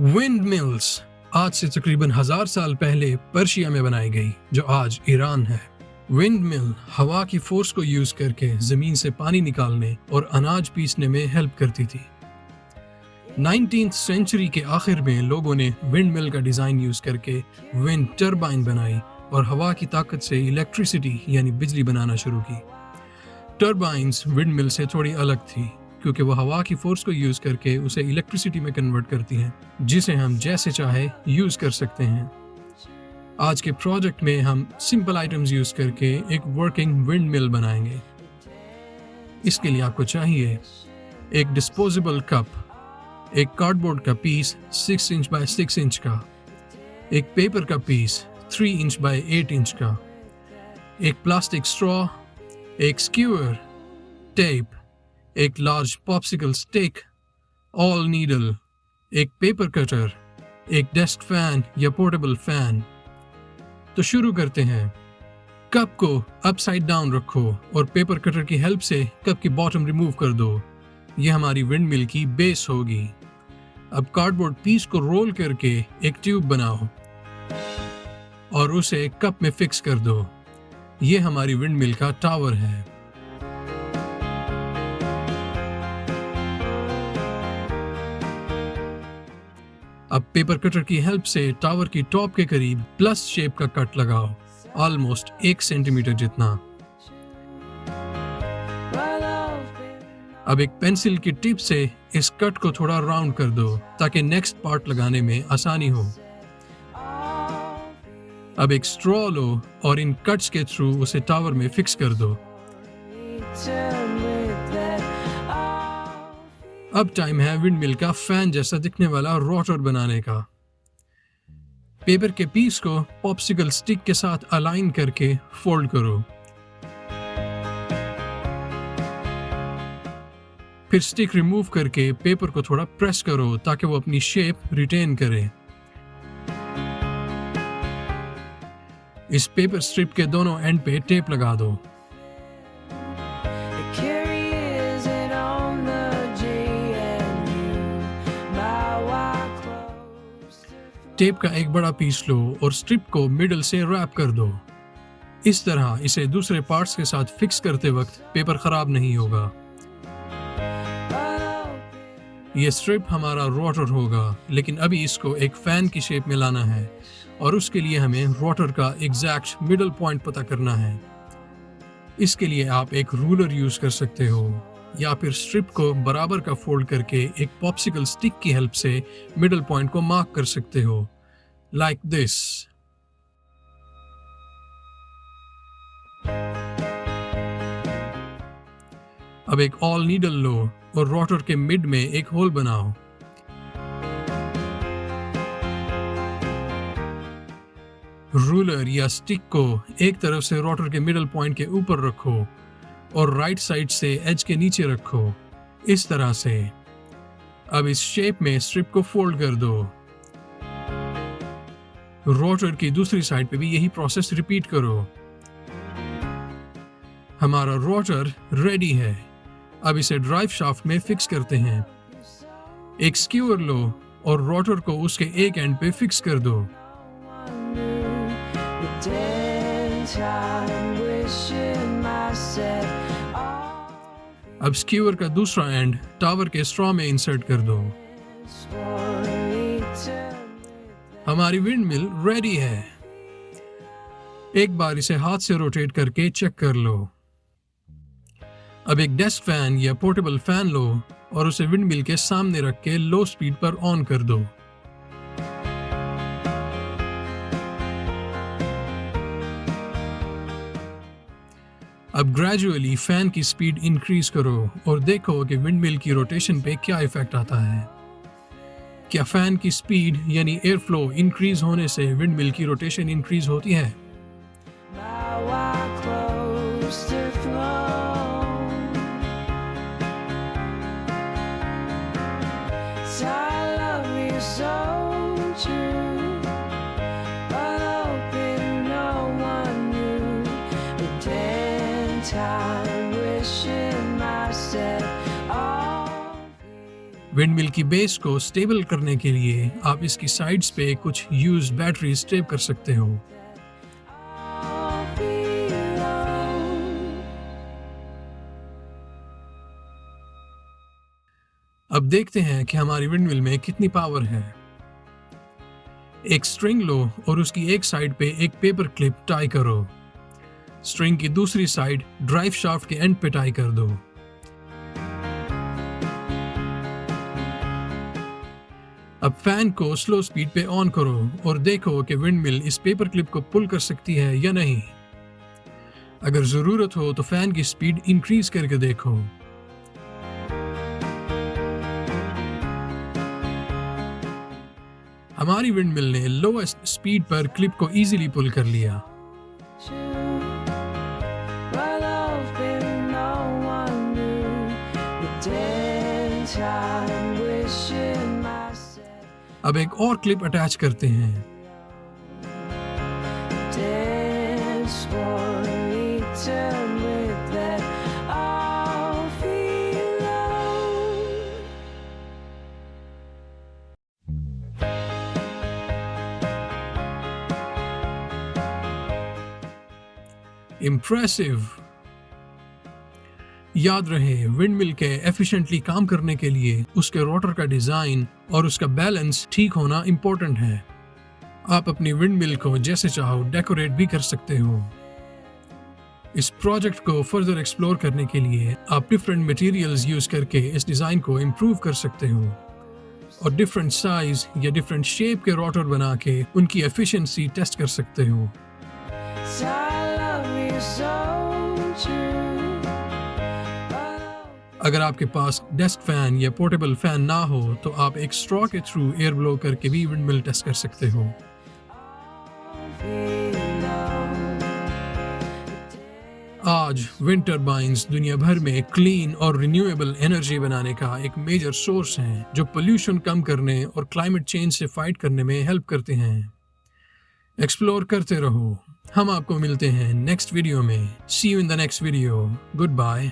Wind mills आज से तकरीबन 1000 साल पहले पर्शिया में बनाई गई, जो आज ईरान है। विंड मिल हवा की फोर्स को यूज करके जमीन से पानी निकालने और अनाज पीसने में हेल्प करती थी। 19th सेंचुरी के आखिर में लोगों ने विंड मिल का डिजाइन यूज करके विंड टर्बाइन बनाई और हवा की ताकत से इलेक्ट्रिसिटी यानी बिजली बनाना शुरू की। टर्बाइन्स विंड मिल से थोड़ी अलग थी क्योंकि वो हवा की फोर्स को यूज करके उसे इलेक्ट्रिसिटी में कन्वर्ट करती हैं, जिसे हम जैसे चाहे यूज कर सकते हैं। आज के प्रोजेक्ट में हम सिंपल आइटम्स यूज करके एक वर्किंग विंड मिल बनाएंगे। इसके लिए आपको चाहिए एक डिस्पोजेबल कप, एक कार्डबोर्ड का पीस 6 इंच बाय 6 इंच का, एक पेपर का पीस 3 इंच बाय 8 इंच का, एक प्लास्टिक स्ट्रॉ, एक स्क्यूअर, टेप, एक large popsicle stick, all needle, एक पेपर कटर, एक डेस्क फैन या पोर्टेबल फैन। तो शुरू करते हैं। कप को अपसाइड डाउन रखो और पेपर कटर की हेल्प से कप की बॉटम रिमूव कर दो। यह हमारी विंड मिल की बेस होगी। अब कार्डबोर्ड पीस को रोल करके एक ट्यूब बनाओ और उसे कप में फिक्स कर दो। यह हमारी विंड मिल का टावर है। अब पेपर कटर की हेल्प से टावर की टॉप के करीब प्लस शेप का कट लगाओ, ऑलमोस्ट 1 सेंटीमीटर जितना। अब एक पेंसिल की टिप से इस कट को थोड़ा राउंड कर दो ताकि नेक्स्ट पार्ट लगाने में आसानी हो। अब एक स्ट्रॉ लो और इन कट्स के थ्रू उसे टावर में फिक्स कर दो। अब टाइम है विंड मिल का फैन जैसा दिखने वाला रोटर बनाने का। पेपर के पीस को पॉप्सिकल स्टिक के साथ अलाइन करके फोल्ड करो। फिर स्टिक रिमूव करके पेपर को थोड़ा प्रेस करो ताकि वो अपनी शेप रिटेन करे। इस पेपर स्ट्रिप के दोनों एंड पे टेप लगा दो। टेप का एक बड़ा पीस लो और स्ट्रिप को मिडल से रैप कर दो। इस तरह इसे दूसरे पार्ट्स के साथ फिक्स करते वक्त पेपर खराब नहीं होगा। यह स्ट्रिप हमारा रोटर होगा, लेकिन अभी इसको एक फैन की शेप में लाना है और उसके लिए हमें रोटर का एग्जैक्ट मिडल पॉइंट पता करना है। इसके लिए आप एक रूलर यूज कर सकते हो या फिर स्ट्रिप को बराबर का फोल्ड करके एक पॉप्सिकल स्टिक की हेल्प से मिडल पॉइंट को मार्क कर सकते हो, लाइक दिस। अब एक ऑल नीडल लो और रोटर के मिड में एक होल बनाओ। रूलर या स्टिक को एक तरफ से रोटर के मिडल पॉइंट के ऊपर रखो और राइट साइड से एज के नीचे रखो, इस तरह से। अब इस शेप में स्ट्रिप को फोल्ड कर दो। रोटर की दूसरी साइड पे भी यही प्रोसेस रिपीट करो। हमारा रोटर रेडी है। अब इसे ड्राइव शाफ्ट में फिक्स करते हैं। एक स्क्यूअर लो और रोटर को उसके एक एंड पे फिक्स कर दो। अब स्क्यूअर का दूसरा एंड टावर के स्ट्रॉ में इंसर्ट कर दो। हमारी विंड मिल रेडी है। एक बार इसे हाथ से रोटेट करके चेक कर लो। अब एक डेस्क फैन या पोर्टेबल फैन लो और उसे विंड मिल के सामने रख के लो स्पीड पर ऑन कर दो। अब ग्रेजुअली फैन की स्पीड इंक्रीज करो और देखो कि विंड मिल की रोटेशन पे क्या इफेक्ट आता है। क्या फैन की स्पीड यानी एयर फ्लो इंक्रीज होने से विंड मिल की रोटेशन इंक्रीज होती है? विंडमिल की बेस को स्टेबल करने के लिए आप इसकी साइड्स पे कुछ यूज्ड बैटरी स्टेप कर सकते हो। अब देखते हैं कि हमारी विंडमिल में कितनी पावर है। एक स्ट्रिंग लो और उसकी एक साइड पे एक पेपर क्लिप टाई करो। स्ट्रिंग की दूसरी साइड ड्राइव शाफ्ट के एंड पे टाई कर दो। अब फैन को स्लो स्पीड पे ऑन करो और देखो कि विंडमिल इस पेपर क्लिप को पुल कर सकती है या नहीं। अगर जरूरत हो तो फैन की स्पीड इंक्रीज करके देखो। हमारी विंडमिल ने लोएस्ट स्पीड पर क्लिप को इजीली पुल कर लिया। अब एक और क्लिप अटैच करते हैं। इम्प्रेसिव। याद रहे, विंडमिल के एफिशिएंटली काम करने के लिए उसके रोटर का डिजाइन और उसका बैलेंस ठीक होना इंपॉर्टेंट है। आप अपनी विंडमिल को जैसे चाहो डेकोरेट भी कर सकते हो। इस प्रोजेक्ट को फर्दर एक्सप्लोर करने के लिए आप डिफरेंट मटेरियल्स यूज करके इस डिजाइन को इम्प्रूव कर सकते हो और डिफरेंट साइज या डिफरेंट शेप के रोटर बना के उनकी एफिशिएंसी टेस्ट कर सकते हो। अगर आपके पास डेस्क फैन या पोर्टेबल फैन ना हो तो आप एक स्ट्रॉ के थ्रू एयर ब्लो करके भी विंडमिल टेस्ट कर सकते हो। आज विंड टर्बाइन्स दुनिया भर में क्लीन और रिन्यूएबल एनर्जी बनाने का एक मेजर सोर्स हैं जो पोल्यूशन कम करने और क्लाइमेट चेंज से फाइट करने में हेल्प करते हैं। एक्सप्लोर करते रहो। हम आपको मिलते हैं नेक्स्ट वीडियो में। See you in the next video. Good bye.